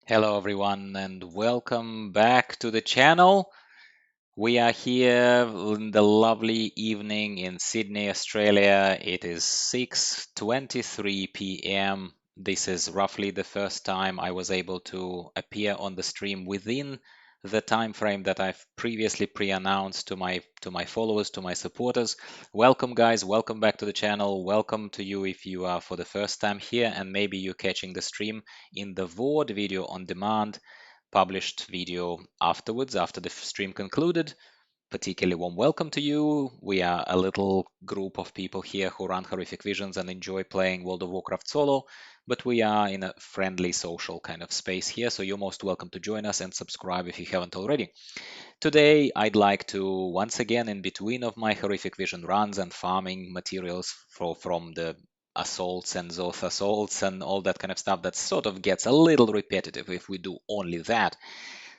Hello everyone and welcome back to the channel. We are here in the lovely evening in Sydney, Australia. It is 6:23 p.m. This is roughly the first time I was able to appear on the stream within the time frame that I've previously pre-announced to my followers, to my supporters. Welcome guys, welcome back to the channel. Welcome to you if you are for the first time here and maybe you're catching the stream in the VOD video on demand, published video afterwards after the stream concluded. Particularly warm welcome to you. We are a little group of people here who run Horrific Visions and enjoy playing World of Warcraft solo, but we are in a friendly social kind of space here, so you're most welcome to join us and subscribe if you haven't already. Today, I'd like to, once again, in between of my Horrific Vision runs and farming materials from the assaults and Zoth assaults and all that kind of stuff that sort of gets a little repetitive if we do only that.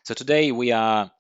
So today we are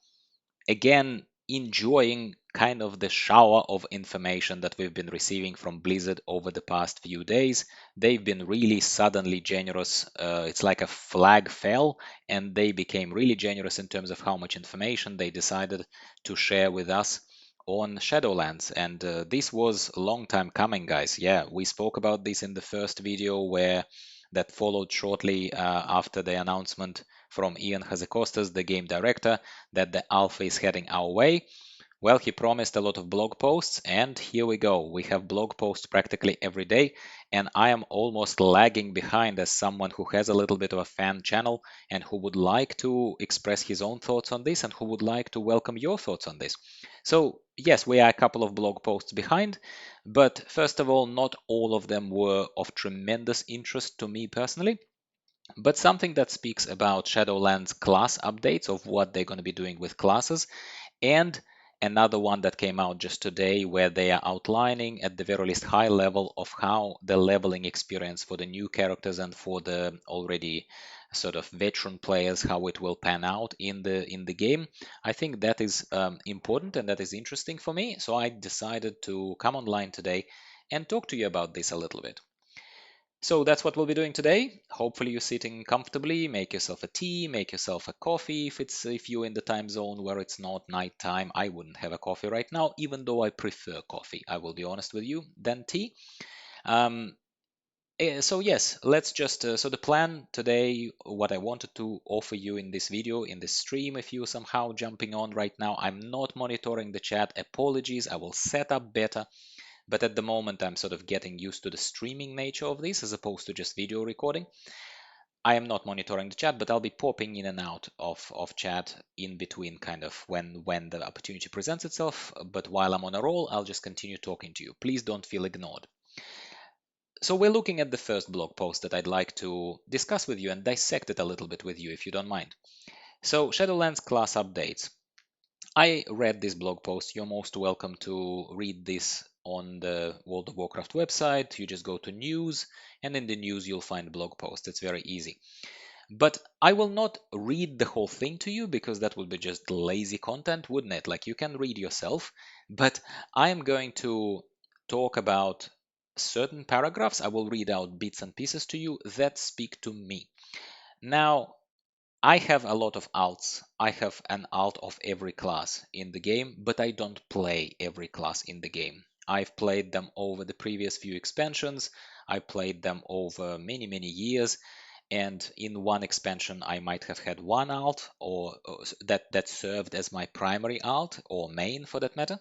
again enjoying kind of the shower of information that we've been receiving from Blizzard over the past few days. They've been really suddenly generous. It's like a flag fell, and they became really generous in terms of how much information they decided to share with us on Shadowlands. And this was a long time coming, guys. Yeah, we spoke about this in the first video where that followed shortly after the announcement from Ian Hazekostas, the game director, that the alpha is heading our way. Well, he promised a lot of blog posts, and here we go. We have blog posts practically every day, and I am almost lagging behind as someone who has a little bit of a fan channel and who would like to express his own thoughts on this and who would like to welcome your thoughts on this. So, yes, we are a couple of blog posts behind, but first of all, not all of them were of tremendous interest to me personally, but something that speaks about Shadowlands class updates of what they're going to be doing with classes, and another one that came out just today where they are outlining at the very least high level of how the leveling experience for the new characters and for the already sort of veteran players, how it will pan out in the game. I think that is important and that is interesting for me, so I decided to come online today and talk to you about this a little bit. So that's what we'll be doing today. Hopefully you're sitting comfortably, make yourself a tea, make yourself a coffee if you're in the time zone where it's not nighttime. I wouldn't have a coffee right now, even though I prefer coffee, I will be honest with you, than tea. Um, so yes, let's just, so the plan today, what I wanted to offer you in this video, in this stream, if you're somehow jumping on right now, I'm not monitoring the chat, apologies, I will set up better. But at the moment, I'm sort of getting used to the streaming nature of this as opposed to just video recording. I am not monitoring the chat, but I'll be popping in and out of chat in between kind of when the opportunity presents itself. But while I'm on a roll, I'll just continue talking to you. Please don't feel ignored. So we're looking at the first blog post that I'd like to discuss with you and dissect it a little bit with you if you don't mind. So Shadowlands class updates. I read this blog post. You're most welcome to read this on the World of Warcraft website. You just go to news, and in the news, you'll find blog post. It's very easy. But I will not read the whole thing to you because that would be just lazy content, wouldn't it? Like you can read yourself. But I am going to talk about certain paragraphs. I will read out bits and pieces to you that speak to me. Now, I have a lot of alts. I have an alt of every class in the game, but I don't play every class in the game. I've played them over the previous few expansions. I played them over many, many years. And in one expansion, I might have had one alt or that served as my primary alt or main for that matter.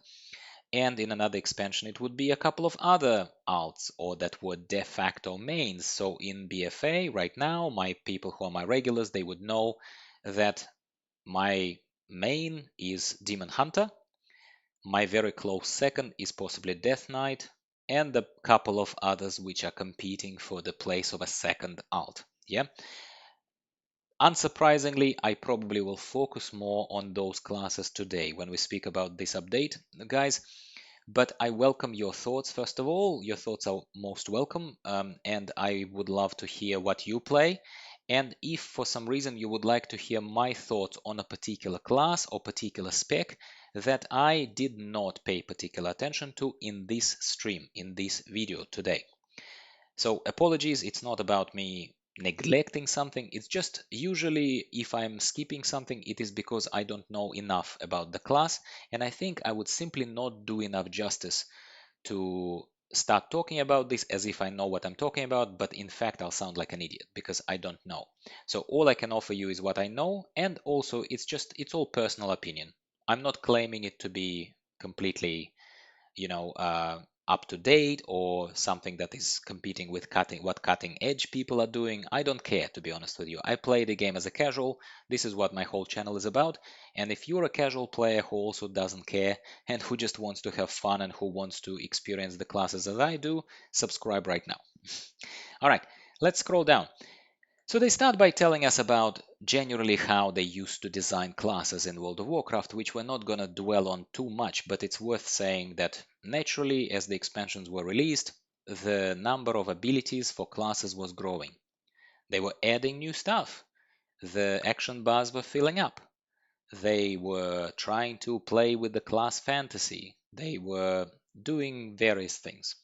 And in another expansion, it would be a couple of other alts or that were de facto mains. So in BFA right now, my people who are my regulars, they would know that my main is Demon Hunter. My very close second is possibly Death Knight, and a couple of others which are competing for the place of a second alt. Yeah. Unsurprisingly, I probably will focus more on those classes today when we speak about this update, guys. But I welcome your thoughts, first of all. Your thoughts are most welcome, and I would love to hear what you play. And if for some reason you would like to hear my thoughts on a particular class or particular spec that I did not pay particular attention to in this stream, in this video today. So apologies, it's not about me neglecting something. It's just usually if I'm skipping something, it is because I don't know enough about the class, and I think I would simply not do enough justice to start talking about this as if I know what I'm talking about, but in fact I'll sound like an idiot because I don't know. So all I can offer you is what I know, and also it's all personal opinion. I'm not claiming it to be completely, you know, up to date or something that is competing with cutting edge people are doing. I don't care, to be honest with you. I play the game as a casual. This is what my whole channel is about. And if you're a casual player who also doesn't care and who just wants to have fun and who wants to experience the classes as I do, subscribe right now. All right, let's scroll down. So they start by telling us about generally how they used to design classes in World of Warcraft, which we're not going to dwell on too much, but it's worth saying that naturally, as the expansions were released, the number of abilities for classes was growing. They were adding new stuff. The action bars were filling up. They were trying to play with the class fantasy. They were doing various things.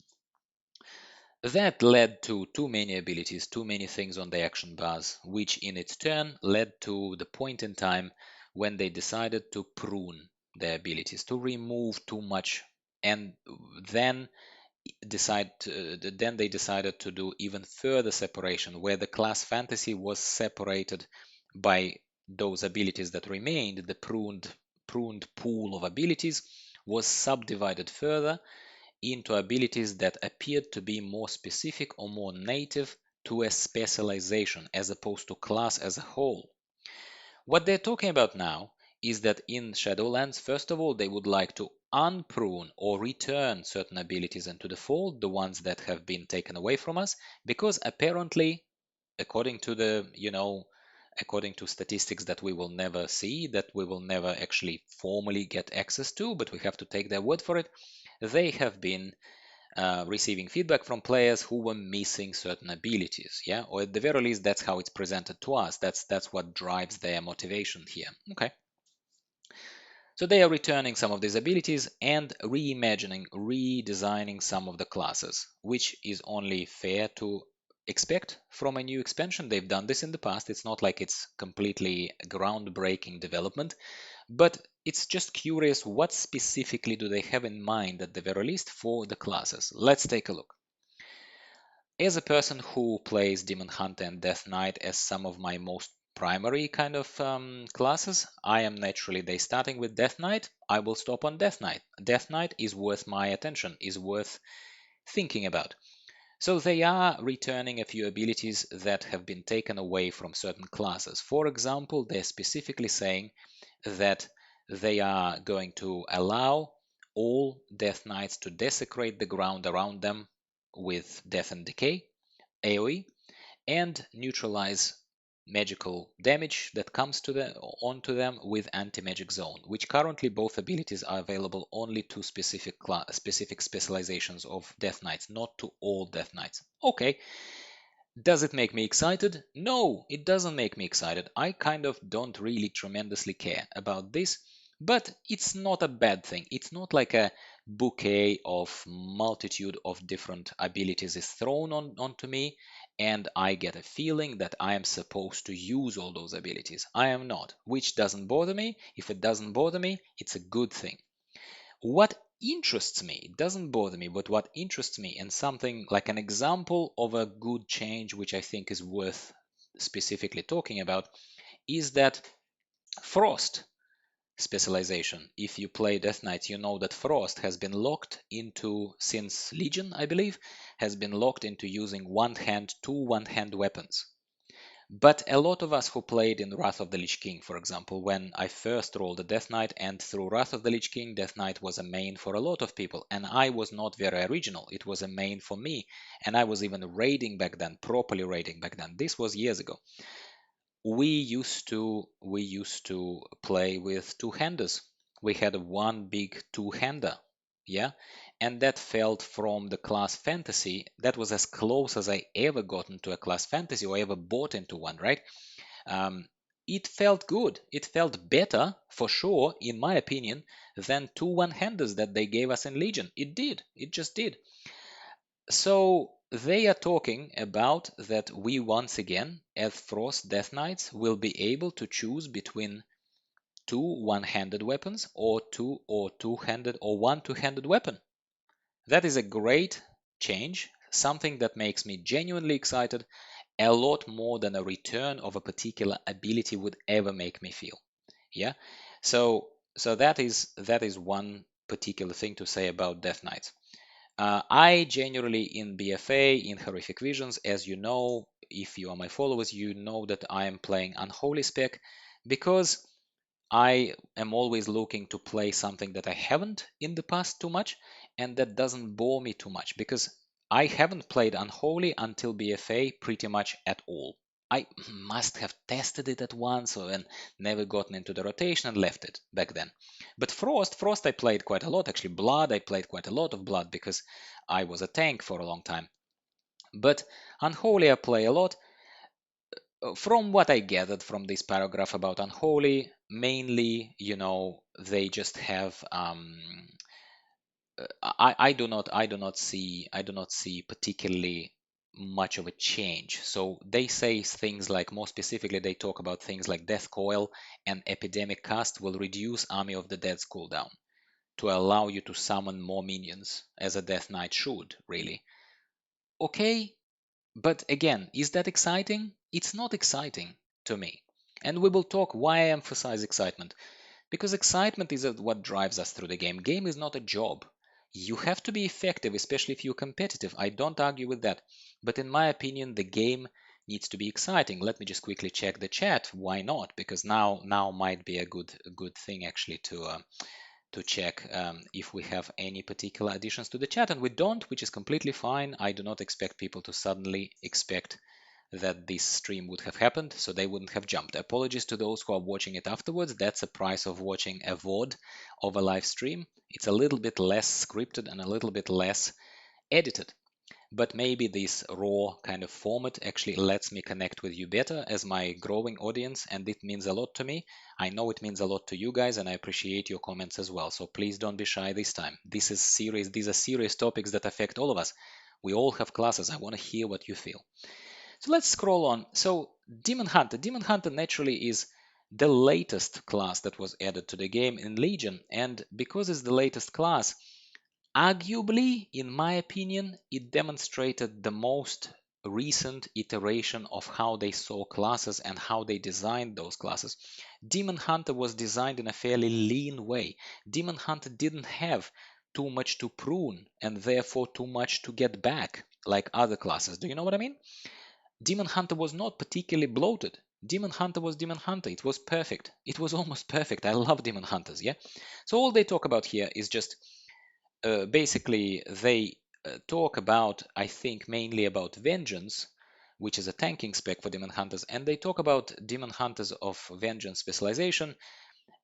That led to too many abilities, too many things on the action bars, which in its turn led to the point in time when they decided to prune their abilities, to remove too much, and then then they decided to do even further separation, where the class fantasy was separated by those abilities that remained. The pruned pool of abilities was subdivided further into abilities that appeared to be more specific or more native to a specialization as opposed to class as a whole. What they're talking about now is that in Shadowlands, first of all, they would like to unprune or return certain abilities into the fold, the ones that have been taken away from us, because apparently, according to according to statistics that we will never see, that we will never actually formally get access to, but we have to take their word for it, they have been receiving feedback from players who were missing certain abilities, yeah, or at the very least that's how it's presented to us. That's what drives their motivation here. Okay, so they are returning some of these abilities and reimagining, redesigning some of the classes, which is only fair to expect from a new expansion. They've done this in the past. It's not like it's completely groundbreaking development, but it's just curious, what specifically do they have in mind at the very least for the classes? Let's take a look. As a person who plays Demon Hunter and Death Knight as some of my most primary kind of classes, I am naturally they starting with Death Knight. I will stop on Death Knight. Death Knight is worth my attention, is worth thinking about. So they are returning a few abilities that have been taken away from certain classes. For example, they're specifically saying that they are going to allow all Death Knights to desecrate the ground around them with Death and Decay, AoE, and neutralize magical damage that comes onto them with anti-magic zone, which currently both abilities are available only to specific specializations of Death Knights, not to all Death Knights. Okay, does it make me excited? No, it doesn't make me excited. I kind of don't really tremendously care about this, but it's not a bad thing. It's not like a bouquet of multitude of different abilities is thrown onto me, and I get a feeling that I am supposed to use all those abilities. I am not, which doesn't bother me. If it doesn't bother me, it's a good thing. What interests me, it doesn't bother me, but what interests me, and something like an example of a good change, which I think is worth specifically talking about, is that Frost specialization. If you play Death Knight, you know that Frost has been locked into, since Legion, I believe, has been locked into using two one-hand weapons. But a lot of us who played in Wrath of the Lich King, for example, when I first rolled the Death Knight, and through Wrath of the Lich King, Death Knight was a main for a lot of people, and I was not very original. It was a main for me, and I was even raiding back then, properly raiding back then. This was years ago. We used to play with two-handers. We had one big two-hander, yeah, and that felt from the class fantasy. That was as close as I ever gotten to a class fantasy or ever bought into one, right? Um, it felt good. It felt better, for sure, in my opinion, than two one-handers that they gave us in Legion. It did. It just did. So they are talking about that we once again, as Frost Death Knights, will be able to choose between two one-handed weapons or two-handed or one two-handed weapon. That is a great change, something that makes me genuinely excited, a lot more than a return of a particular ability would ever make me feel. Yeah, so that is one particular thing to say about Death Knights. I generally in BFA, in Horrific Visions, as you know, if you are my followers, you know that I am playing Unholy Spec because I am always looking to play something that I haven't in the past too much and that doesn't bore me too much because I haven't played Unholy until BFA pretty much at all. I must have tested it at once and never gotten into the rotation and left it back then. But Frost I played quite a lot. Actually, Blood, I played quite a lot of Blood because I was a tank for a long time. But Unholy I play a lot. From what I gathered from this paragraph about Unholy, mainly, they just have I do not see particularly much of a change. So they say things like, more specifically, they talk about things like Death Coil and Epidemic Cast will reduce Army of the Dead's cooldown to allow you to summon more minions, as a Death Knight should, really. Okay, but again, is that exciting? It's not exciting to me. And we will talk why I emphasize excitement. Because excitement is what drives us through the game. Game is not a job. You have to be effective, especially if you're competitive. I don't argue with that. But in my opinion, the game needs to be exciting. Let me just quickly check the chat. Why not? Because now might be a good thing actually to check if we have any particular additions to the chat, and we don't, which is completely fine. I do not expect people to suddenly expect that this stream would have happened, so they wouldn't have jumped. Apologies to those who are watching it afterwards. That's the price of watching a VOD of a live stream. It's a little bit less scripted and a little bit less edited. But maybe this raw kind of format actually lets me connect with you better as my growing audience, and it means a lot to me. I know it means a lot to you guys, and I appreciate your comments as well. So please don't be shy this time. This is serious. These are serious topics that affect all of us. We all have classes. I want to hear what you feel. So let's scroll on. So Demon Hunter. Demon Hunter naturally is the latest class that was added to the game in Legion, and because it's the latest class, arguably, in my opinion, it demonstrated the most recent iteration of how they saw classes and how they designed those classes. Demon Hunter was designed in a fairly lean way. Demon Hunter didn't have too much to prune and therefore too much to get back like other classes. Do you know what I mean? Demon Hunter was not particularly bloated. Demon Hunter was Demon Hunter. It was perfect. It was almost perfect. I love Demon Hunters, yeah? So all they talk about here is just basically they talk about, I think, mainly about Vengeance, which is a tanking spec for Demon Hunters, and they talk about Demon Hunters of Vengeance specialization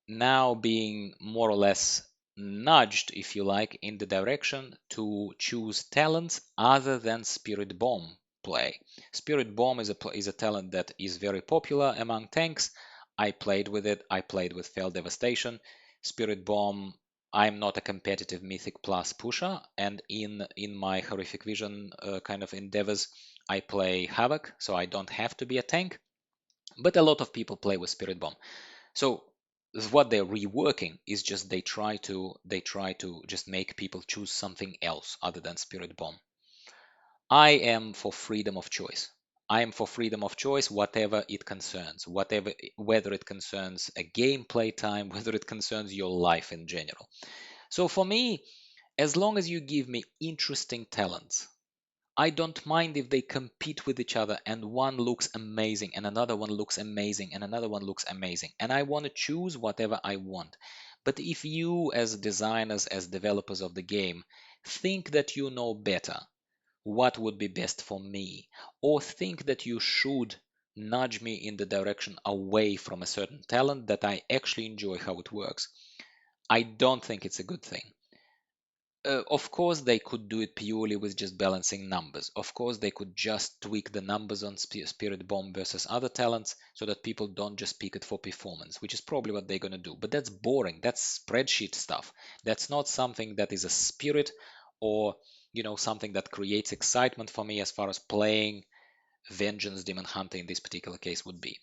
now being more or less nudged, if you like, in the direction to choose talents other than Spirit Bomb play. Spirit Bomb is a talent that is very popular among tanks. I played with it. I played with Fell Devastation. Spirit Bomb, I'm not a competitive Mythic Plus pusher, and in my Horrific Vision kind of endeavors, I play Havoc, so I don't have to be a tank. But a lot of people play with Spirit Bomb. So what they're reworking is just they try to just make people choose something else other than Spirit Bomb. I am for freedom of choice. I am for freedom of choice, whatever it concerns, whether it concerns a gameplay time, whether it concerns your life in general. So for me, as long as you give me interesting talents, I don't mind if they compete with each other and one looks amazing and another one looks amazing and another one looks amazing. And I want to choose whatever I want. But if you, as designers, as developers of the game, think that you know better what would be best for me, or think that you should nudge me in the direction away from a certain talent that I actually enjoy how it works, I don't think it's a good thing. Of course, they could do it purely with just balancing numbers. Of course, they could just tweak the numbers on Spirit Bomb versus other talents so that people don't just pick it for performance, which is probably what they're going to do. But that's boring. That's spreadsheet stuff. That's not something that is a spirit or something that creates excitement for me as far as playing Vengeance Demon Hunter in this particular case would be.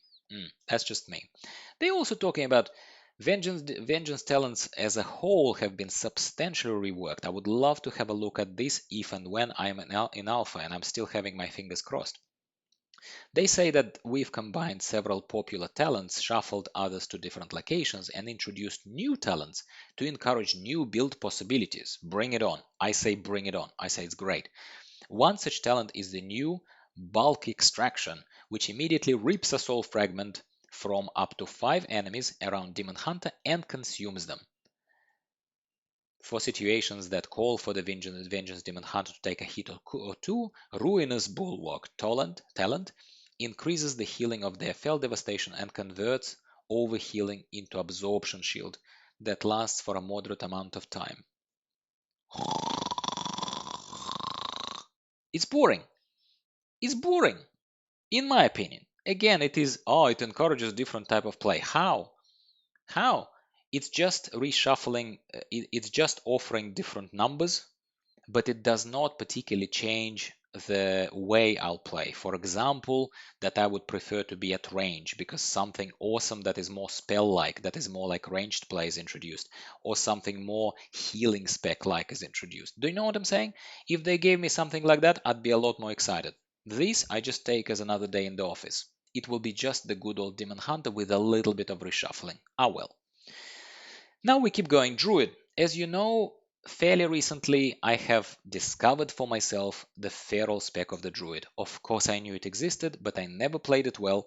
That's just me. They're also talking about Vengeance talents as a whole have been substantially reworked. I would love to have a look at this if and when I'm in Alpha, and I'm still having my fingers crossed. They say that we've combined several popular talents, shuffled others to different locations, and introduced new talents to encourage new build possibilities. Bring it on. I say bring it on. I say it's great. One such talent is the new Bulk Extraction, which immediately rips a soul fragment from up to 5 enemies around Demon Hunter and consumes them. For situations that call for the Vengeance Demon Hunter to take a hit or two, Ruinous Bulwark talent increases the healing of their Fell Devastation and converts overhealing into Absorption Shield that lasts for a moderate amount of time. It's boring. It's boring, in my opinion. Again, it encourages different type of play. How? It's just reshuffling, it's just offering different numbers, but it does not particularly change the way I'll play. For example, that I would prefer to be at range because something awesome that is more spell-like, that is more like ranged play is introduced, or something more healing spec-like is introduced. Do you know what I'm saying? If they gave me something like that, I'd be a lot more excited. This I just take as another day in the office. It will be just the good old Demon Hunter with a little bit of reshuffling. Ah well. Now we keep going. Druid. As you know, fairly recently I have discovered for myself the feral spec of the Druid. Of course I knew it existed, but I never played it well,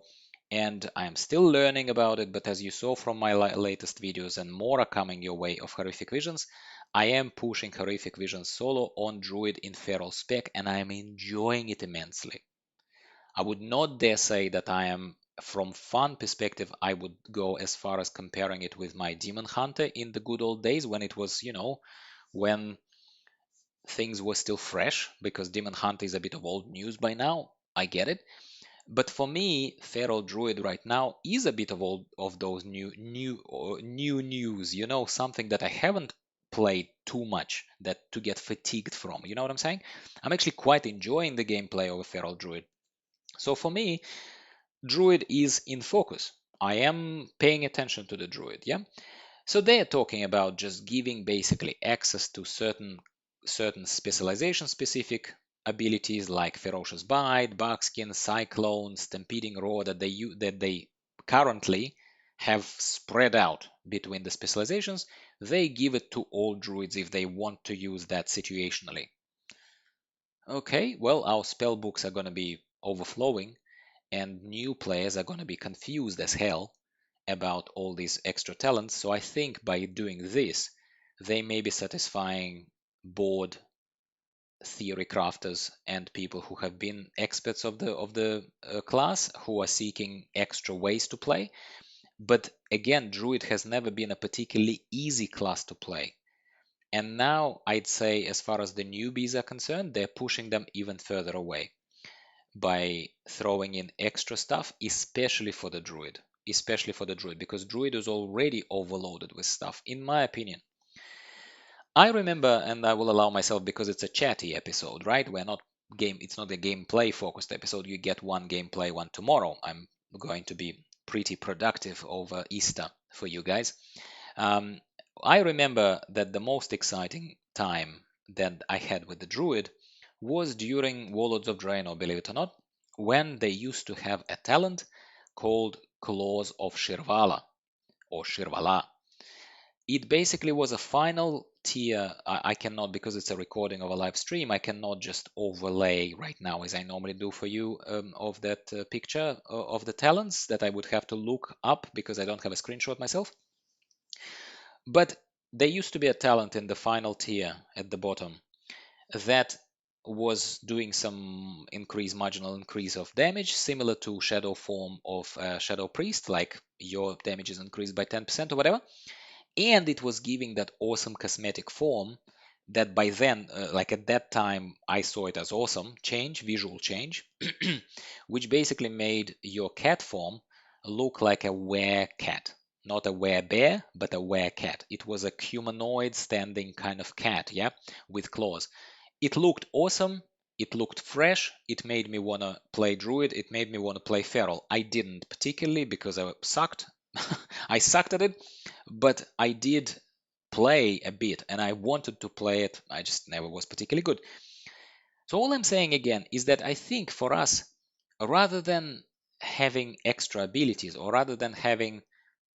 and I am still learning about it, but as you saw from my latest videos, and more are coming your way of Horrific Visions, I am pushing Horrific Visions solo on Druid in feral spec, and I am enjoying it immensely. I would not dare say that I am, from fun perspective, I would go as far as comparing it with my Demon Hunter in the good old days when it was, when things were still fresh, because Demon Hunter is a bit of old news by now. I get it. But for me, Feral Druid right now is a bit of those new news, something that I haven't played too much that to get fatigued from. You know what I'm saying? I'm actually quite enjoying the gameplay of a Feral Druid. So for me, Druid is in focus. I am paying attention to the Druid, yeah? So they are talking about just giving basically access to certain specialization specific abilities like Ferocious Bite, Buckskin, Cyclone, Stampeding Roar that they currently have spread out between the specializations. They give it to all druids if they want to use that situationally. Okay, well, our spell books are going to be overflowing, and new players are going to be confused as hell about all these extra talents. So I think by doing this, they may be satisfying bored theory crafters and people who have been experts of the class who are seeking extra ways to play. But again, Druid has never been a particularly easy class to play. And now I'd say, as far as the newbies are concerned, they're pushing them even further away by throwing in extra stuff, especially for the Druid. Because Druid is already overloaded with stuff, in my opinion. I remember, and I will allow myself because it's a chatty episode, right? It's not a gameplay focused episode. You get one gameplay, one tomorrow. I'm going to be pretty productive over Easter for you guys. I remember that the most exciting time that I had with the Druid was during Warlords of Draenor, believe it or not, when they used to have a talent called Claws of Shirvala, or Shirvala. It basically was a final tier. I cannot, because it's a recording of a live stream, I cannot just overlay right now as I normally do for you of that picture of the talents that I would have to look up because I don't have a screenshot myself. But there used to be a talent in the final tier at the bottom that was doing some marginal increase of damage, similar to Shadow form of Shadow Priest, like your damage is increased by 10% or whatever. And it was giving that awesome cosmetic form that by then, like at that time, I saw it as awesome visual change, which basically made your cat form look like a were-cat. Not a were-bear, but a were-cat. It was a humanoid standing kind of cat, yeah, with claws. It looked awesome. It looked fresh. It made me want to play Druid. It made me want to play Feral. I didn't particularly because I sucked. I sucked at it, but I did play a bit and I wanted to play it. I just never was particularly good. So all I'm saying again is that I think for us, rather than having extra abilities or rather than having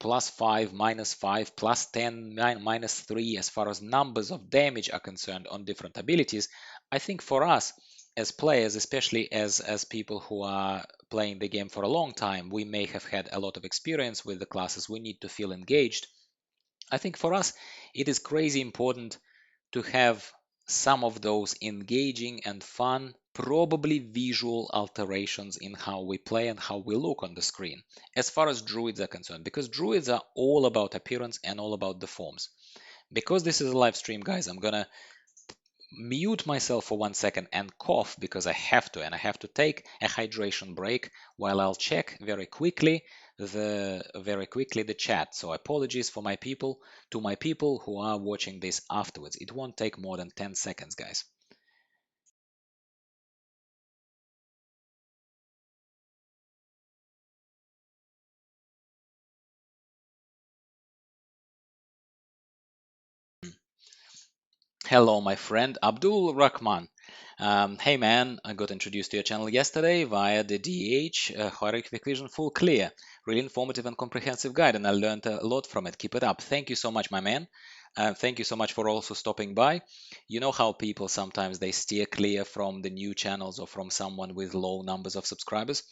+5, -5, +10, -3 as far as numbers of damage are concerned on different abilities, I think for us as players, especially as people who are playing the game for a long time, we may have had a lot of experience with the classes. We need to feel engaged. I think for us, it is crazy important to have some of those engaging and fun, probably visual alterations in how we play and how we look on the screen, as far as druids are concerned, because druids are all about appearance and all about the forms. Because this is a live stream, guys, I'm gonna mute myself for 1 second and cough because I have to, and I have to take a hydration break while I'll check very quickly the chat. So apologies for my people to my people who are watching this afterwards. It won't take more than 10 seconds, guys. Hello, my friend Abdul Rahman. Hey man, I got introduced to your channel yesterday via the DH Horrific Vision Full Clear. Really informative and comprehensive guide, and I learned a lot from it. Keep it up. Thank you so much, my man. Thank you so much for also stopping by. You know how people sometimes they steer clear from the new channels or from someone with low numbers of subscribers.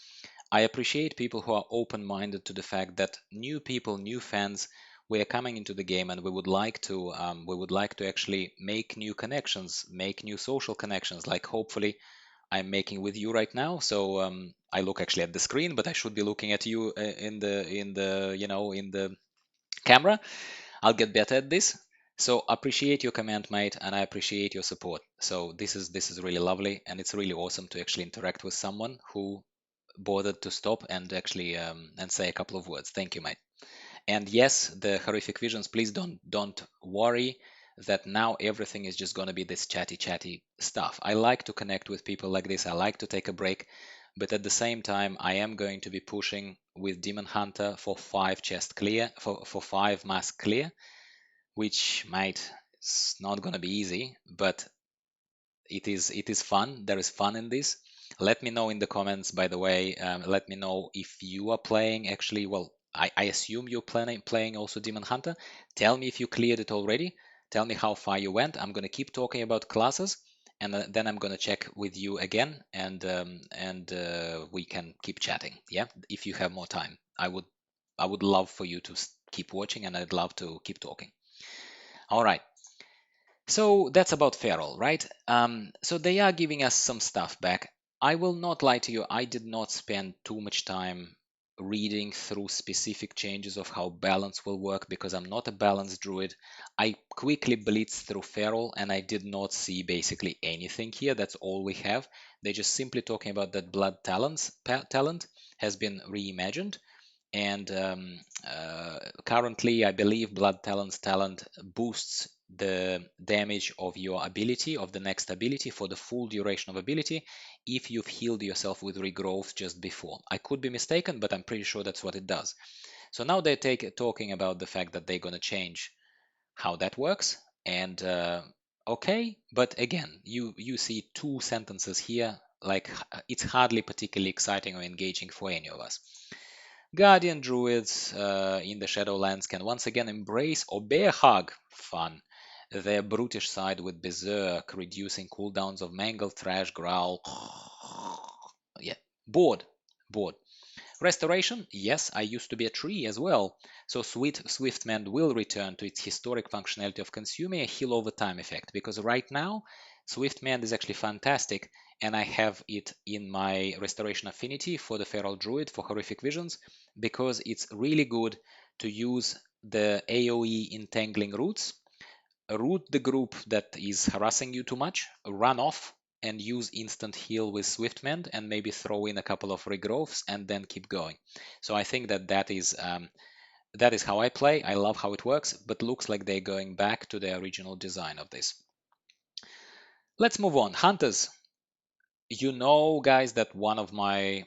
I appreciate people who are open-minded to the fact that new people, new fans, we are coming into the game and we would like to actually make new connections, make new social connections, like hopefully I'm making with you right now. So I look actually at the screen, but I should be looking at you in the camera. I'll get better at this. So appreciate your comment, mate, and I appreciate your support. So this is really lovely, and it's really awesome to actually interact with someone who bothered to stop and actually and say a couple of words. Thank you, mate. And yes, the horrific visions, please don't worry that now everything is just going to be this chatty stuff. I like to connect with people like this. I like to take a break, but at the same time, I am going to be pushing with Demon Hunter for 5 chest clear, for 5 mask clear, which might it's not going to be easy, but it is fun. There is fun in this. Let me know in the comments, by the way. Let me know if you are playing actually. Well, I assume you're playing also Demon Hunter. Tell me if you cleared it already. Tell me how far you went. I'm gonna keep talking about classes, and then I'm gonna check with you again, and we can keep chatting. Yeah, if you have more time, I would love for you to keep watching, and I'd love to keep talking. All right. So that's about Feral, right? So they are giving us some stuff back. I will not lie to you, I did not spend too much time reading through specific changes of how balance will work because I'm not a balance druid. I quickly blitzed through Feral and I did not see basically anything here. That's all we have. They're just simply talking about that blood talent has been reimagined, and currently I believe blood talent boosts the damage of your ability, of the next ability, for the full duration of ability if you've healed yourself with regrowth just before. I could be mistaken, but I'm pretty sure that's what it does. So now they're talking about the fact that they're going to change how that works, and okay, but again, you see 2 sentences here, like it's hardly particularly exciting or engaging for any of us. Guardian Druids in the Shadowlands can once again embrace or bear hug fun, their brutish side with Berserk, reducing cooldowns of Mangle, Thrash, Growl. Yeah, bored, bored. Restoration, yes, I used to be a tree as well, so Swiftmend will return to its historic functionality of consuming a heal over time effect, because right now Swiftmend is actually fantastic, and I have it in my Restoration Affinity for the Feral Druid for Horrific Visions, because it's really good to use the AoE entangling roots. Root the group that is harassing you too much, run off, and use instant heal with Swiftmend, and maybe throw in a couple of regrowths and then keep going. So I think that is how I play. I love how it works, but looks like they're going back to the original design of this. Let's move on. Hunters. You know, guys, that one of my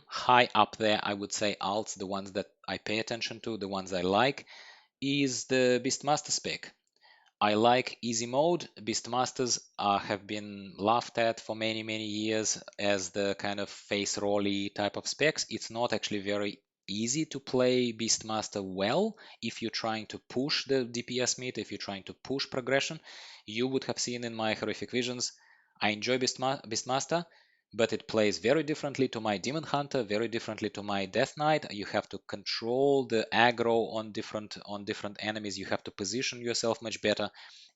high up there, I would say alts, the ones that I pay attention to, the ones I like, is the Beastmaster spec. I like easy mode. Beastmasters have been laughed at for many, many years as the kind of face rolly type of specs. It's not actually very easy to play Beastmaster well if you're trying to push the DPS meter, if you're trying to push progression. You would have seen in my horrific visions, I enjoy Beastmaster, but it plays very differently to my Demon Hunter, very differently to my Death Knight. You have to control the aggro on different enemies. You have to position yourself much better.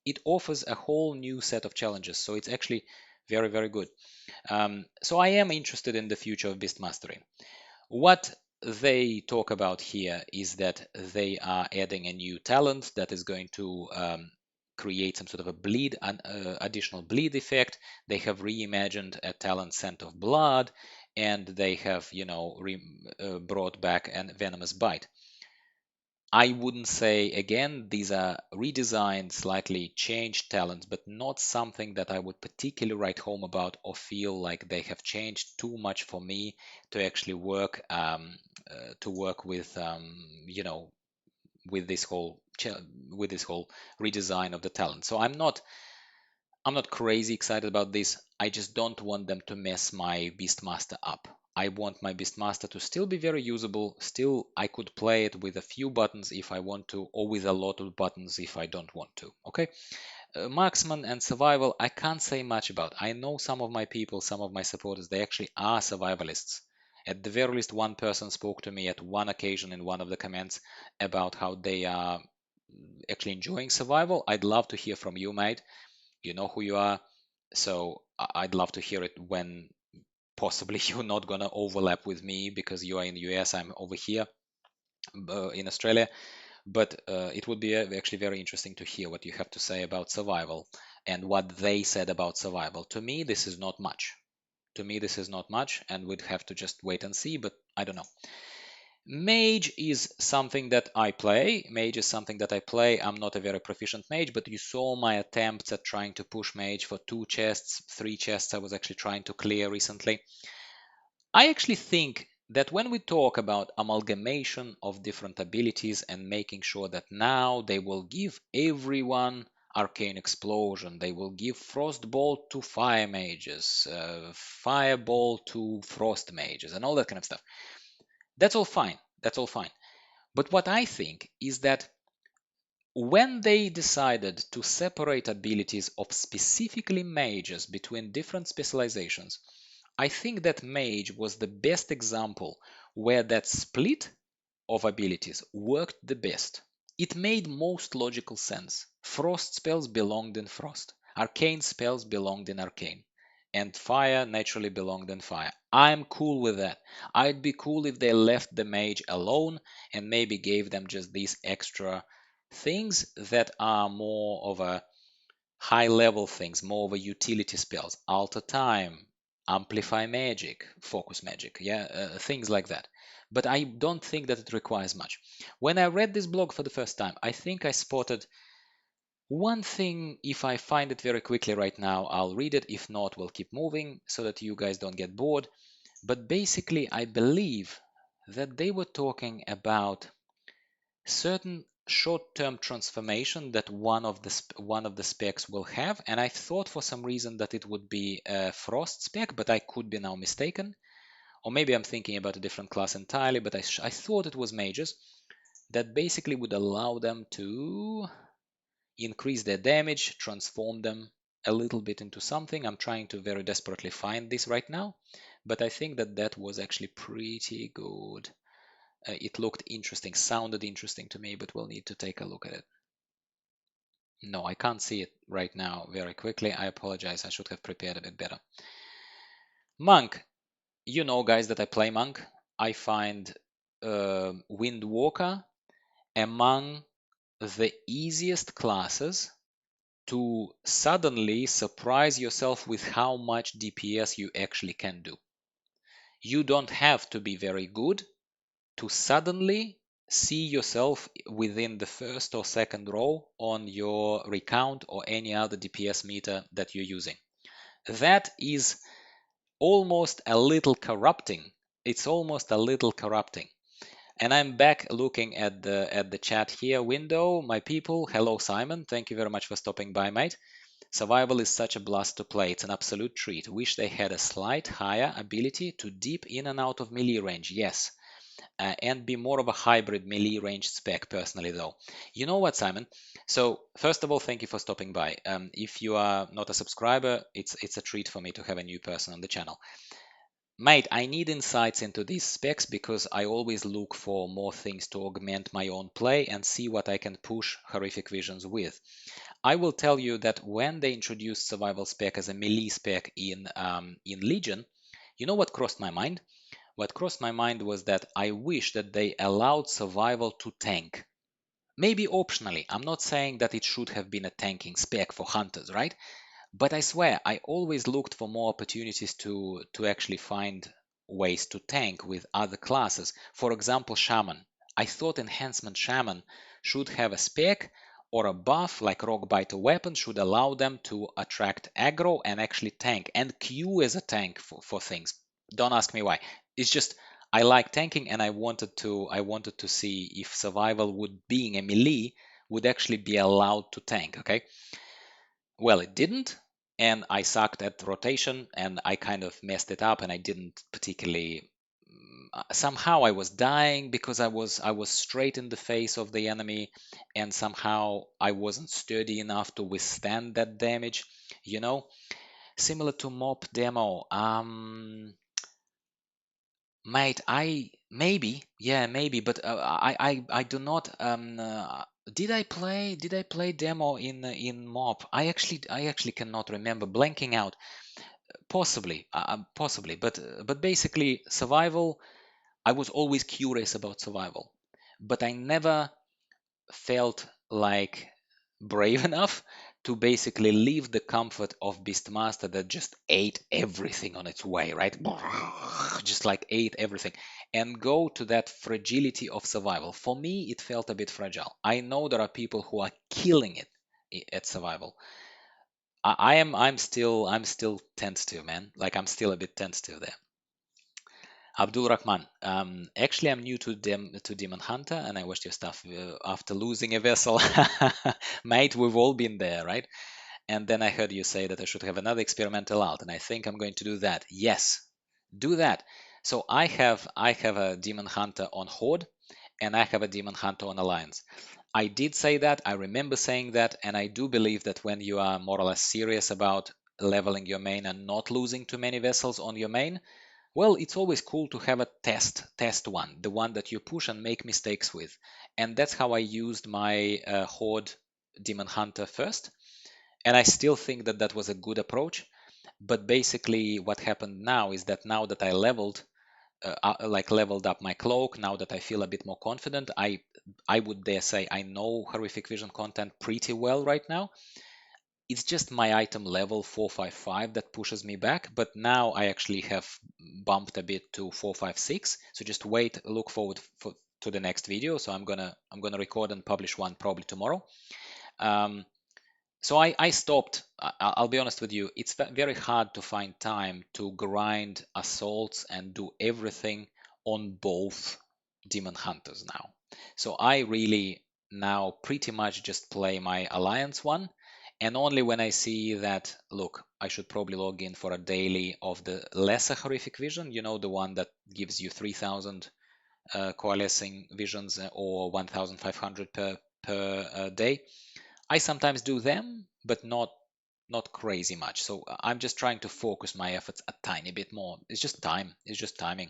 It offers a whole new set of challenges, so it's actually very, very good. So I am interested in the future of Beast Mastery. What they talk about here is that they are adding a new talent that is going to create some sort of a bleed, an additional bleed effect. They have reimagined a talent Scent of Blood, and they have, brought back a venomous bite. I wouldn't say, again, these are redesigned, slightly changed talents, but not something that I would particularly write home about or feel like they have changed too much for me to actually work with with this whole redesign of the talent. So I'm not crazy excited about this. I just don't want them to mess my Beastmaster up. I want my Beastmaster to still be very usable. Still, I could play it with a few buttons if I want to, or with a lot of buttons if I don't want to. Okay. Marksman and survival, I can't say much about. I know some of my people, some of my supporters, they actually are survivalists. At the very least, one person spoke to me at one occasion in one of the comments about how they are actually enjoying survival. I'd love to hear from you, mate. You know who you are. So I'd love to hear it when possibly you're not gonna overlap with me because you are in the US, I'm over here in Australia. But it would be actually very interesting to hear what you have to say about survival and what they said about survival. To me, this is not much. To me, this is not much, and we'd have to just wait and see, but I don't know. Mage is something that I play. Mage is something that I play. I'm not a very proficient mage, but you saw my attempts at trying to push mage for 2 chests, 3 chests I was actually trying to clear recently. I actually think that when we talk about amalgamation of different abilities and making sure that now they will give everyone Arcane Explosion, they will give Frostbolt to Fire Mages, Fireball to Frost Mages, and all that kind of stuff. That's all fine. That's all fine. But what I think is that when they decided to separate abilities of specifically mages between different specializations, I think that mage was the best example where that split of abilities worked the best. It made most logical sense. Frost spells belonged in frost, arcane spells belonged in arcane, and fire naturally belonged in fire. I'm cool with that. I'd be cool if they left the mage alone and maybe gave them just these extra things that are more of a high level things, more of a utility spells, alter time, amplify magic, focus magic, things like that. But I don't think that it requires much. When I read this blog for the first time, I think I spotted one thing. If I find it very quickly right now, I'll read it. If not, we'll keep moving so that you guys don't get bored. But basically, I believe that they were talking about certain short-term transformation that one of the specs will have, and I thought for some reason that it would be a frost spec, but I could be now mistaken, or maybe I'm thinking about a different class entirely. But I thought it was mages that basically would allow them to increase their damage, transform them a little bit into something. I'm trying to very desperately find this right now, but I think that that was actually pretty good. It looked interesting, sounded interesting to me, but we'll need to take a look at it. No, I can't see it right now very quickly. I apologize. I should have prepared a bit better. Monk. You know, guys, that I play Monk. I find Windwalker among the easiest classes to suddenly surprise yourself with how much DPS you actually can do. You don't have to be very good to suddenly see yourself within the first or second row on your recount or any other DPS meter that you're using. That is almost a little corrupting. It's almost a little corrupting. And I'm back looking at the chat here window. My people, hello Simon, thank you very much for stopping by, mate. Survival is such a blast to play. It's an absolute treat. Wish they had a slight higher ability to dip in and out of melee range. Yes. And be more of a hybrid melee range spec personally though. You know what, Simon? So first of all, thank you for stopping by. If you are not a subscriber, it's a treat for me to have a new person on the channel. Mate, I need insights into these specs because I always look for more things to augment my own play and see what I can push Horrific Visions with. I will tell you that when they introduced Survival spec as a melee spec in Legion, you know what crossed my mind? What crossed my mind was that I wish that they allowed Survival to tank. Maybe optionally. I'm not saying that it should have been a tanking spec for hunters, right? But I swear, I always looked for more opportunities to actually find ways to tank with other classes. For example, Shaman. I thought Enhancement Shaman should have a spec or a buff like Rock Biter weapon should allow them to attract aggro and actually tank and queue as a tank for things. Don't ask me why. It's just I like tanking and I wanted to see if survival would being a melee would actually be allowed to tank, okay? Well, it didn't, and I sucked at rotation, and I kind of messed it up, and I didn't particularly. Somehow I was dying because I was straight in the face of the enemy, and somehow I wasn't sturdy enough to withstand that damage. You know, similar to Mob Demo. Mate, I maybe, yeah, maybe, but I do not. Did I play demo in Mob? I actually cannot remember. Blanking out. Possibly, but basically, survival. I was always curious about survival, but I never felt like brave enough to basically leave the comfort of Beastmaster that just ate everything on its way, right? Just like ate everything, and go to that fragility of survival. For me, it felt a bit fragile. I know there are people who are killing it at survival. I'm still tentative, man. Like I'm still a bit tentative there. Abdul Rahman. Actually, I'm new to Demon Hunter, and I watched your stuff after losing a vessel. Mate, we've all been there, right? And then I heard you say that I should have another experimental alt, and I think I'm going to do that. Yes, do that. So I have a Demon Hunter on Horde, and I have a Demon Hunter on Alliance. I did say that, I remember saying that, and I do believe that when you are more or less serious about leveling your main and not losing too many vessels on your main, well, it's always cool to have a test one, the one that you push and make mistakes with. And that's how I used my Horde Demon Hunter first. And I still think that that was a good approach. But basically, what happened now is that now that I leveled up my cloak, now that I feel a bit more confident, I would dare say I know Horrific Vision content pretty well right now. It's just my item level 455 that pushes me back, but now I actually have bumped a bit to 456. So just wait, look forward to the next video. So I'm gonna record and publish one probably tomorrow. So I stopped. I'll be honest with you. It's very hard to find time to grind assaults and do everything on both Demon Hunters now. So I really now pretty much just play my Alliance one. And only when I see that, look, I should probably log in for a daily of the lesser Horrific Vision, you know, the one that gives you 3,000 coalescing visions or 1,500 per day. I sometimes do them, but not crazy much. So I'm just trying to focus my efforts a tiny bit more. It's just time. It's just timing.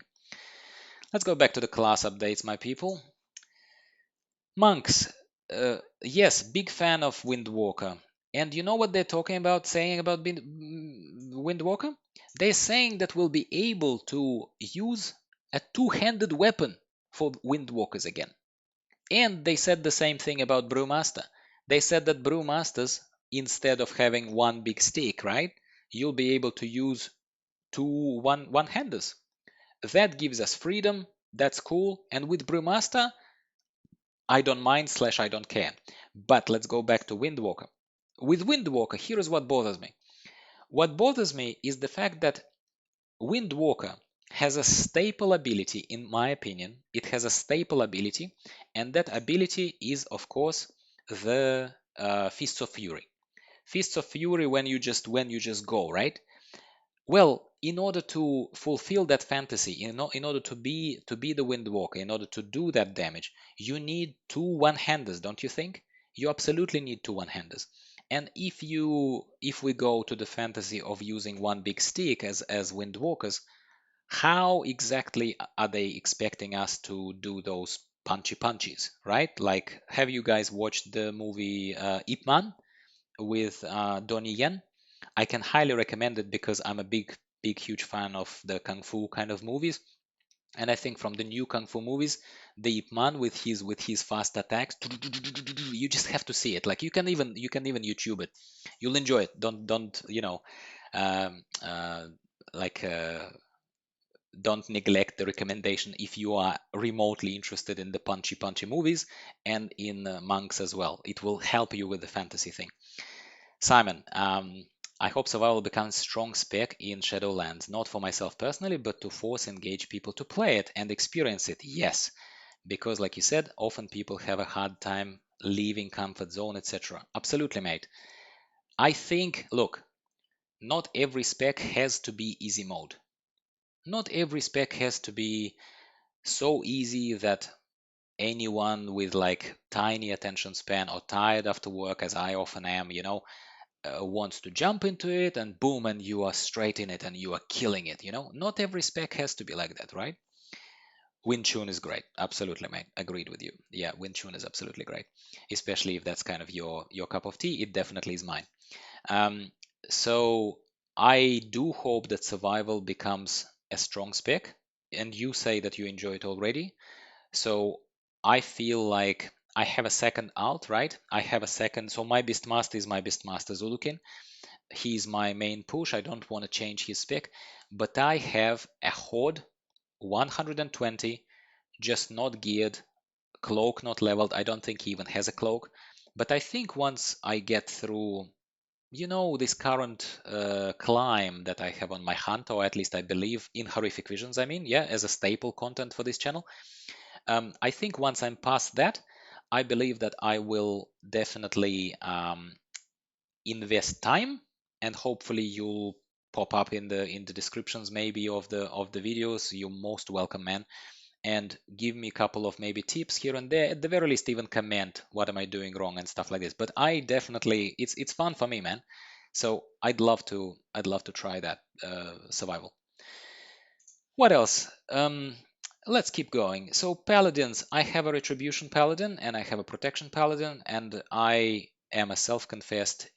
Let's go back to the class updates, my people. Monks. Yes, big fan of Windwalker. And you know what they're saying about Windwalker? They're saying that we'll be able to use a two-handed weapon for Windwalkers again. And they said the same thing about Brewmaster. They said that Brewmasters, instead of having one big stick, right, you'll be able to use one-handers. That gives us freedom. That's cool. And with Brewmaster, I don't mind / I don't care. But let's go back to Windwalker. With Windwalker, here is what bothers me. What bothers me is the fact that Windwalker has a staple ability, in my opinion. It has a staple ability, and that ability is, of course, the Fists of Fury. Fists of Fury when you just go, right? Well, in order to fulfill that fantasy, in order to be the Windwalker, in order to do that damage, you need two one-handers, don't you think? You absolutely need two one-handers. And if we go to the fantasy of using one big stick as Windwalkers, how exactly are they expecting us to do those punchy punches, right? Like, have you guys watched the movie Ip Man with Donnie Yen? I can highly recommend it because I'm a big, huge fan of the kung fu kind of movies. And I think from the new kung fu movies, the Ip Man with his fast attacks, you just have to see it. Like you can even YouTube it. You'll enjoy it. Don't um, uh, like don't neglect the recommendation if you are remotely interested in the punchy movies and in monks as well. It will help you with the fantasy thing. Simon, I hope survival becomes strong spec in Shadowlands, not for myself personally, but to force engage people to play it and experience it. Yes, because like you said, often people have a hard time leaving comfort zone, etc. Absolutely, mate. I think, look, not every spec has to be easy mode. Not every spec has to be so easy that anyone with like tiny attention span or tired after work, as I often am, wants to jump into it and boom, and you are straight in it and you are killing it. Not every spec has to be like that, right? Windtune is great. Absolutely, mate. Agreed with you. Yeah, Windtune is absolutely great, especially if that's kind of your cup of tea. It definitely is mine. Um, so I do hope that survival becomes a strong spec, and you say that you enjoy it already. So I feel like I have a second alt, right? I have a second. So my Beastmaster is my Beastmaster Zulukin. He's my main push. I don't want to change his spec, but I have a Horde 120, just not geared, cloak not leveled. I don't think he even has a cloak. But I think once I get through, this current climb that I have on my hunt, or at least I believe in horrific visions, I mean, yeah, as a staple content for this channel, I think once I'm past that, I believe that I will definitely invest time, and hopefully you'll pop up in the descriptions maybe of the videos. You're most welcome, man, and give me a couple of maybe tips here and there. At the very least, even comment what am I doing wrong and stuff like this. But I definitely, it's fun for me, man. So I'd love to try that survival. What else? Let's keep going. So paladins, I have a retribution paladin and I have a protection paladin, and I am a self-confessed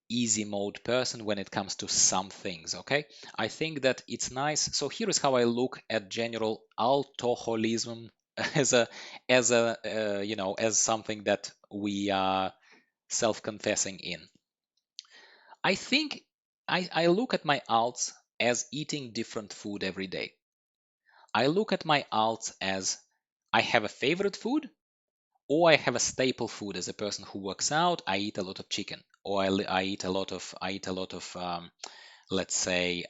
easy mode person when it comes to some things. Okay, I think that it's nice. So here is how I look at general alcoholism as as something that we are self-confessing in. I think I look at my alts as eating different food every day. I look at my alts as I have a favorite food, or I have a staple food. As a person who works out, I eat a lot of chicken, or I eat a lot of let's say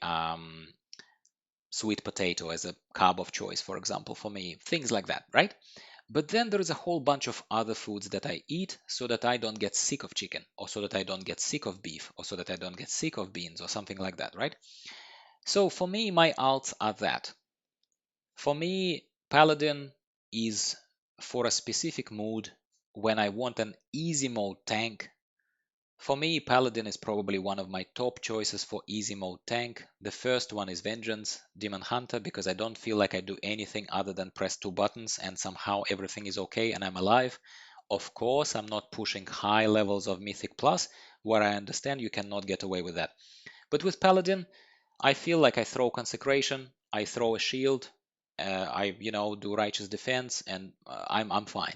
sweet potato as a carb of choice, for example, for me, things like that, right? But then there is a whole bunch of other foods that I eat so that I don't get sick of chicken, or so that I don't get sick of beef, or so that I don't get sick of beans, or something like that, right? So for me, my alts are that. For me, Paladin is for a specific mood. When I want an easy mode tank, for me, Paladin is probably one of my top choices for easy mode tank. The first one is Vengeance, Demon Hunter, because I don't feel like I do anything other than press two buttons and somehow everything is okay and I'm alive. Of course, I'm not pushing high levels of Mythic Plus, where I understand you cannot get away with that. But with Paladin, I feel like I throw Consecration, I throw a shield, I do Righteous Defense, and I'm fine.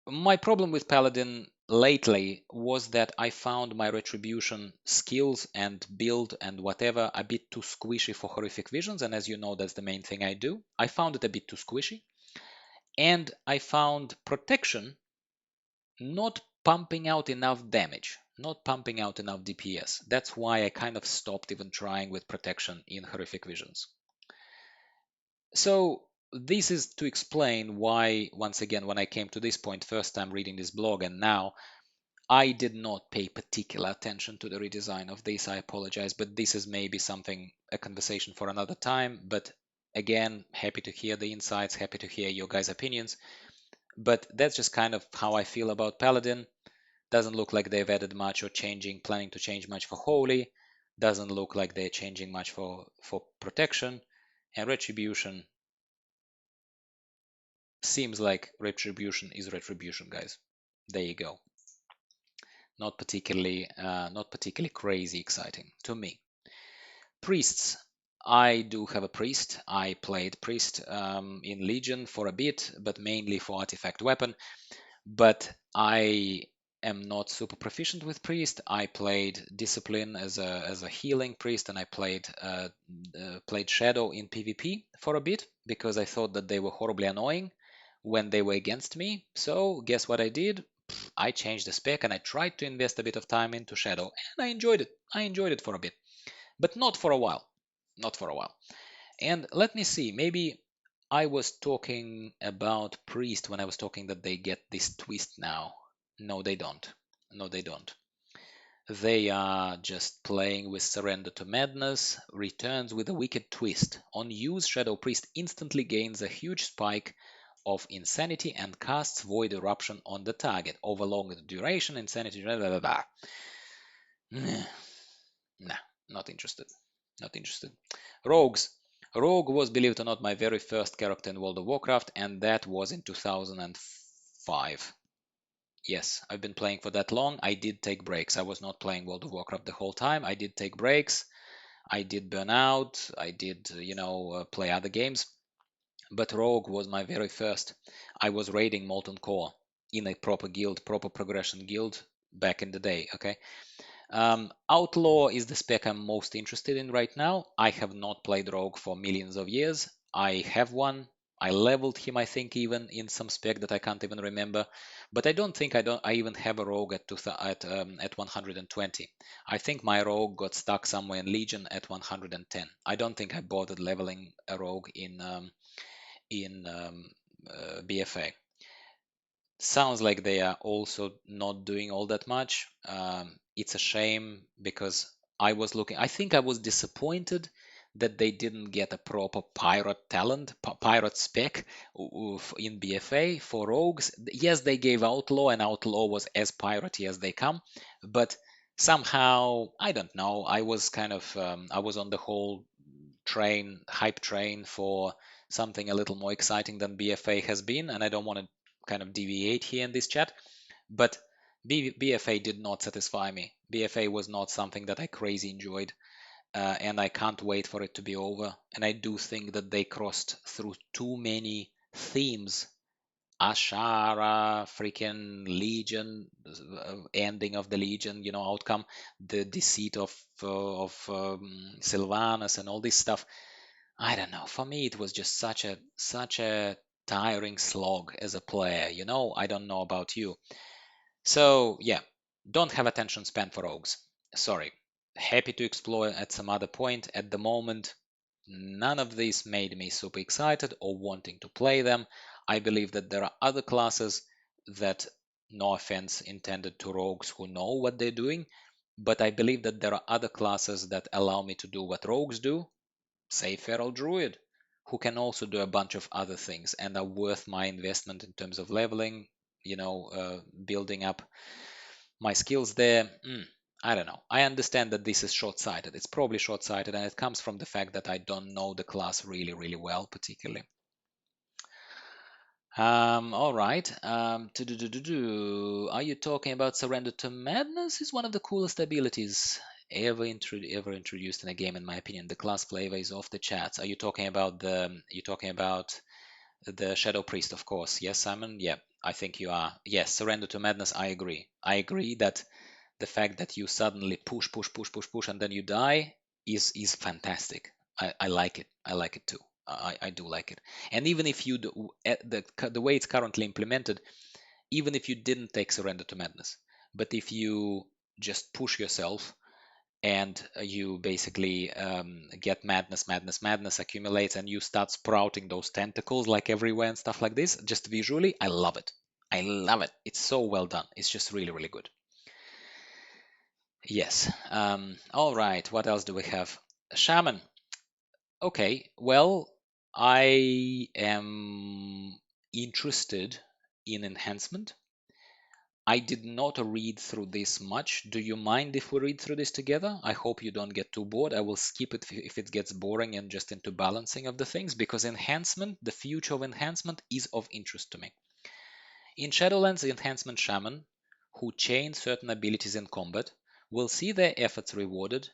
My problem with Paladin lately was that I found my retribution skills and build and whatever a bit too squishy for horrific visions, and as you know, that's the main thing I do. I found it a bit too squishy, And I found protection not pumping out enough damage, not pumping out enough DPS. That's why I kind of stopped even trying with protection in Horrific Visions. So this is to explain why, once again, when I came to this point, first time reading this blog and now, I did not pay particular attention to the redesign of this. I apologize, but this is maybe something, a conversation for another time. But again, happy to hear the insights, happy to hear your guys' opinions. But that's just kind of how I feel about Paladin. Doesn't look like they've added much or planning to change much for Holy. Doesn't look like they're changing much for Protection. And Retribution seems like Retribution is Retribution, guys. There you go. Not particularly crazy exciting to me. Priests. I do have a priest. I played priest in Legion for a bit, but mainly for artifact weapon. But I am not super proficient with priest. I played discipline as a healing priest, and I played shadow in PvP for a bit because I thought that they were horribly annoying when they were against me. So guess what I did? I changed the spec and I tried to invest a bit of time into shadow, and I enjoyed it. I enjoyed it for a bit, but not for a while. Not for a while. And let me see, maybe I was talking about priest when I was talking that they get this twist now. No, they don't. No, they don't. They are just playing with Surrender to Madness, returns with a wicked twist. On use, Shadow Priest instantly gains a huge spike of insanity and casts Void Eruption on the target. Over longer duration, insanity, blah, blah, blah, blah. Nah, not interested. Not interested. Rogues. Rogue was, believe it or not, my very first character in World of Warcraft, and that was in 2005. Yes, I've been playing for that long. I did take breaks. I was not playing World of Warcraft the whole time. I did take breaks. I did burn out. I did, play other games. But Rogue was my very first. I was raiding Molten Core in a proper guild, proper progression guild back in the day, okay? Outlaw is the spec I'm most interested in right now. I have not played Rogue for millions of years. I have one. I leveled him, I think, even in some spec that I can't even remember. But I don't think I even have a Rogue at 120. I think my Rogue got stuck somewhere in Legion at 110. I don't think I bothered leveling a Rogue in BFA. Sounds like they are also not doing all that much. It's a shame because I think I was disappointed that they didn't get a proper pirate talent, pirate spec in BFA for rogues. Yes, they gave Outlaw, and Outlaw was as piratey as they come, but somehow, I don't know, I was kind of, I was on the whole hype train for something a little more exciting than BFA has been, and I don't want to kind of deviate here in this chat, but BFA did not satisfy me. BFA was not something that I crazy enjoyed, and I can't wait for it to be over. And I do think that they crossed through too many themes. Ashara, freaking Legion, ending of the Legion, outcome, the deceit of Sylvanas and all this stuff. I don't know. For me, it was just such a tiring slog as a player. I don't know about you. So yeah, don't have attention span for rogues. Sorry. Happy to explore at some other point. At the moment, none of these made me super excited or wanting to play them. I believe that there are other classes that, no offense intended to rogues who know what they're doing, but I believe that there are other classes that allow me to do what rogues do, say Feral Druid, who can also do a bunch of other things and are worth my investment in terms of leveling, building up my skills there. I don't know. I understand that this is short-sighted. It's probably short-sighted, and it comes from the fact that I don't know the class really, really well, particularly. All right. Are you talking about Surrender to Madness? Is one of the coolest abilities ever introduced in a game, in my opinion. The class flavor is off the charts. Are you talking about the Shadow Priest, of course? Yes, Simon. Yeah, I think you are. Yes, Surrender to Madness. I agree. I agree that the fact that you suddenly push, and then you die is fantastic. I like it. I like it too. I do like it. And even if you do, the way it's currently implemented, even if you didn't take Surrender to Madness, but if you just push yourself and you basically get madness accumulates, and you start sprouting those tentacles like everywhere and stuff like this, just visually, I love it. I love it. It's so well done. It's just really, really good. Yes. All right. What else do we have? Shaman. Okay. Well, I am interested in enhancement. I did not read through this much. Do you mind if we read through this together? I hope you don't get too bored. I will skip it if it gets boring and just into balancing of the things, because enhancement, the future of enhancement, is of interest to me. In Shadowlands, Enhancement Shaman, who chain certain abilities in combat, will see their efforts rewarded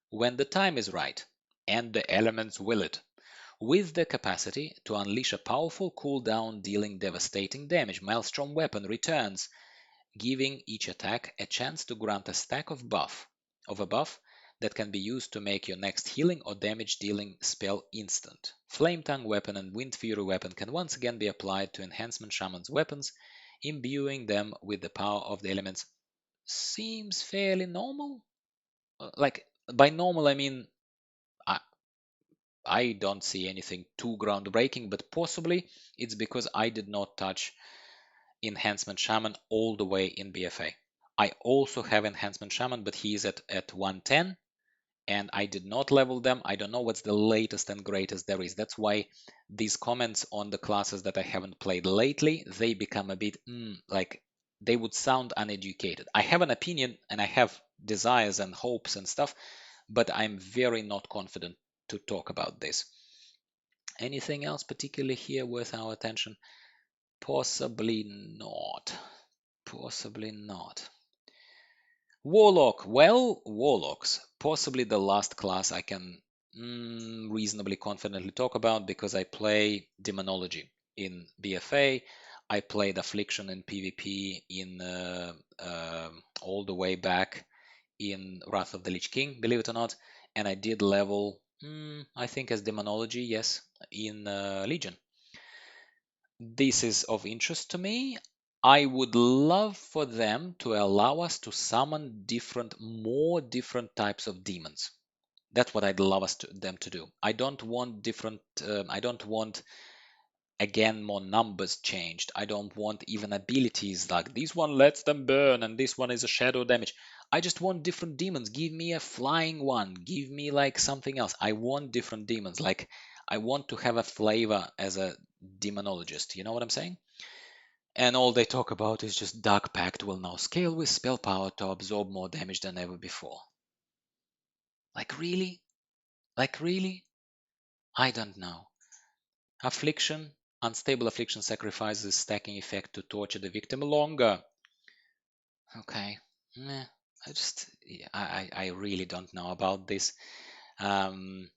when the time is right and the elements will it, with the capacity to unleash a powerful cooldown dealing devastating damage. Maelstrom Weapon returns, giving each attack a chance to grant a stack of a buff that can be used to make your next healing or damage dealing spell instant. Flame Tongue Weapon and Wind Fury Weapon can once again be applied to Enhancement Shaman's weapons, imbuing them with the power of the elements. Seems fairly normal. Like, by normal I mean I, I don't see anything too groundbreaking, but possibly it's because I did not touch Enhancement Shaman all the way in BFA. I also have Enhancement Shaman, but he is at 110, and I did not level them. I don't know what's the latest and greatest there is. That's why these comments on the classes that I haven't played lately, they become a bit like they would sound uneducated. I have an opinion and I have desires and hopes and stuff, but I'm very not confident to talk about this. Anything else particularly here worth our attention? Possibly not. Possibly not. Warlock. Well, Warlocks. Possibly the last class I can reasonably confidently talk about, because I play Demonology in BFA. I played Affliction in PvP in all the way back in Wrath of the Lich King, believe it or not. And I did level, I think, as Demonology, yes, in Legion. This is of interest to me. I would love for them to allow us to summon more different types of demons. That's what I'd love them to do. I don't want different. I don't want, again, more numbers changed. I don't want even abilities like this one lets them burn and this one is a shadow damage. I just want different demons. Give me a flying one. Give me like something else. I want different demons. Like, I want to have a flavor as a demonologist. You know what I'm saying? And all they talk about is just Dark Pact will now scale with spell power to absorb more damage than ever before. Like, really? Like, really? I don't know. Affliction. Unstable affliction sacrifices stacking effect to torture the victim longer. Okay. Meh. I really don't know about this. Um,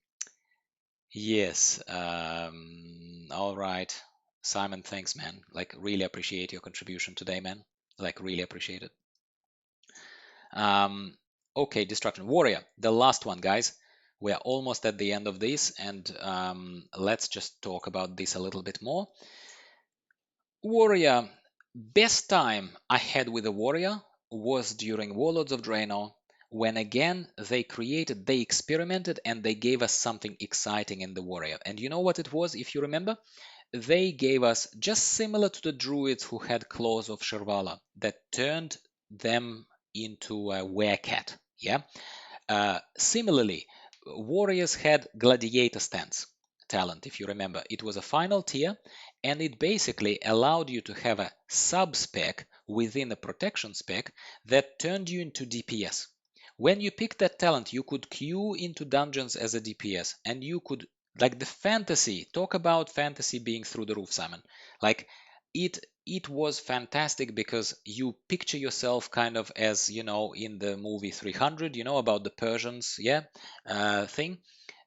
yes. All right. Simon, thanks, man. Like, really appreciate your contribution today, man. Like, really appreciate it. Okay, Destruction Warrior, the last one, guys. We're almost at the end of this, and let's just talk about this a little bit more. Warrior, best time I had with the Warrior was during Warlords of Draenor, when again they experimented, and they gave us something exciting in the Warrior. And you know what it was, if you remember? They gave us, just similar to the Druids who had Claws of Shirvala, that turned them into a werecat. Yeah. Similarly, warriors had gladiator stance talent, if you remember. It was a final tier, and it basically allowed you to have a sub spec within a protection spec that turned you into DPS. When you picked that talent, you could queue into dungeons as a DPS, and you could, like, the fantasy, talk about fantasy being through the roof, Simon. Like, it was fantastic, because you picture yourself kind of as, in the movie 300, about the Persians, yeah, thing,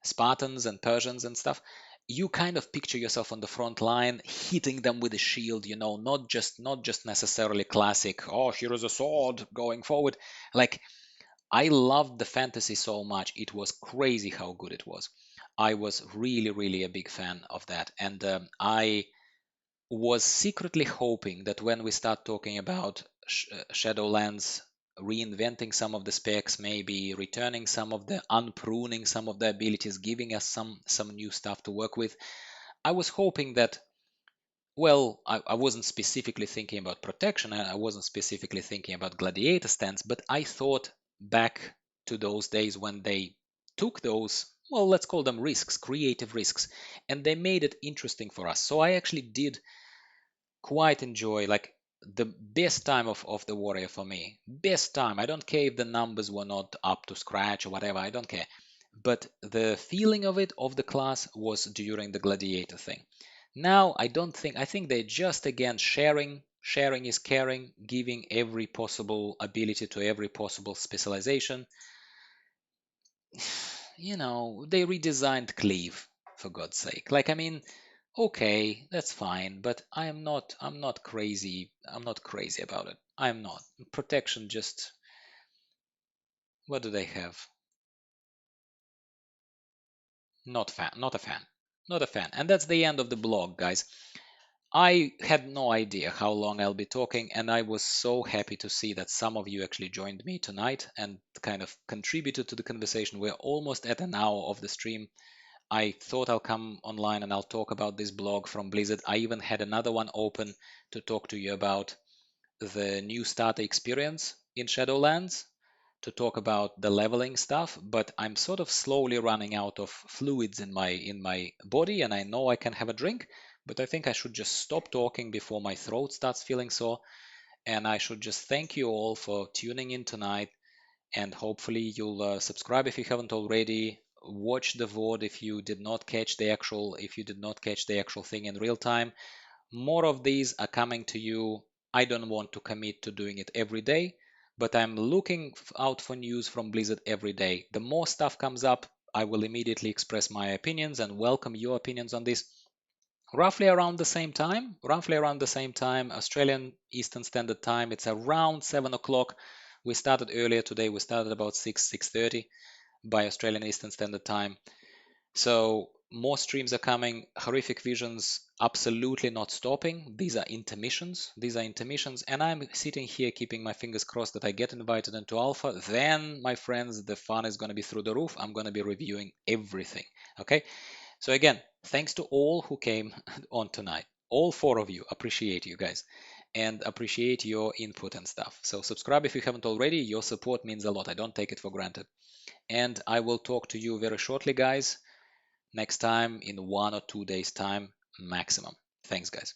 Spartans and Persians and stuff. You kind of picture yourself on the front line, hitting them with a shield, not just necessarily classic, oh, here is a sword going forward. Like, I loved the fantasy so much. It was crazy how good it was. I was really a big fan of that. And I was secretly hoping that when we start talking about Shadowlands, reinventing some of the specs, maybe returning some of the unpruning some of the abilities, giving us some new stuff to work with, I was hoping that, well, I wasn't specifically thinking about protection, and I wasn't specifically thinking about gladiator stance, but I thought back to those days when they took those, well, let's call them risks, creative risks, and they made it interesting for us. So I actually did quite enjoy, like, the best time of the warrior for me. Best time. I don't care if the numbers were not up to scratch or whatever, I don't care. But the feeling of it, of the class, was during the gladiator thing. Now I think they're just again sharing is caring, giving every possible ability to every possible specialization. They redesigned Cleave, for God's sake. Like, I mean, okay, that's fine, but I'm not crazy. I'm not crazy about it. I'm not. Protection just, what do they have? Not fan, not a fan. Not a fan. And that's the end of the blog, guys. I had no idea how long I'll be talking, and I was so happy to see that some of you actually joined me tonight and kind of contributed to the conversation. We're almost at an hour of the stream. I thought I'll come online and I'll talk about this blog from Blizzard. I even had another one open to talk to you about the new starter experience in Shadowlands, to talk about the leveling stuff, but I'm sort of slowly running out of fluids in my body, and I know I can have a drink, but I think I should just stop talking before my throat starts feeling sore, and I should just thank you all for tuning in tonight, and hopefully you'll subscribe if you haven't already. Watch the VOD if you did not catch the actual thing in real time. More of these are coming to you. I don't want to commit to doing it every day, but I'm looking out for news from Blizzard every day. The more stuff comes up, I will immediately express my opinions and welcome your opinions on this. Roughly around the same time, Australian Eastern Standard Time, it's around 7 o'clock. We started earlier today. We started about 6:30 by Australian Eastern Standard Time. So more streams are coming. Horrific Visions absolutely not stopping. These are intermissions. And I'm sitting here keeping my fingers crossed that I get invited into Alpha. Then, my friends, the fun is going to be through the roof. I'm going to be reviewing everything. Okay. So again, thanks to all who came on tonight. All four of you. Appreciate you guys. And appreciate your input and stuff. So subscribe if you haven't already. Your support means a lot. I don't take it for granted. And I will talk to you very shortly, guys. Next time in 1 or 2 days time maximum. Thanks, guys.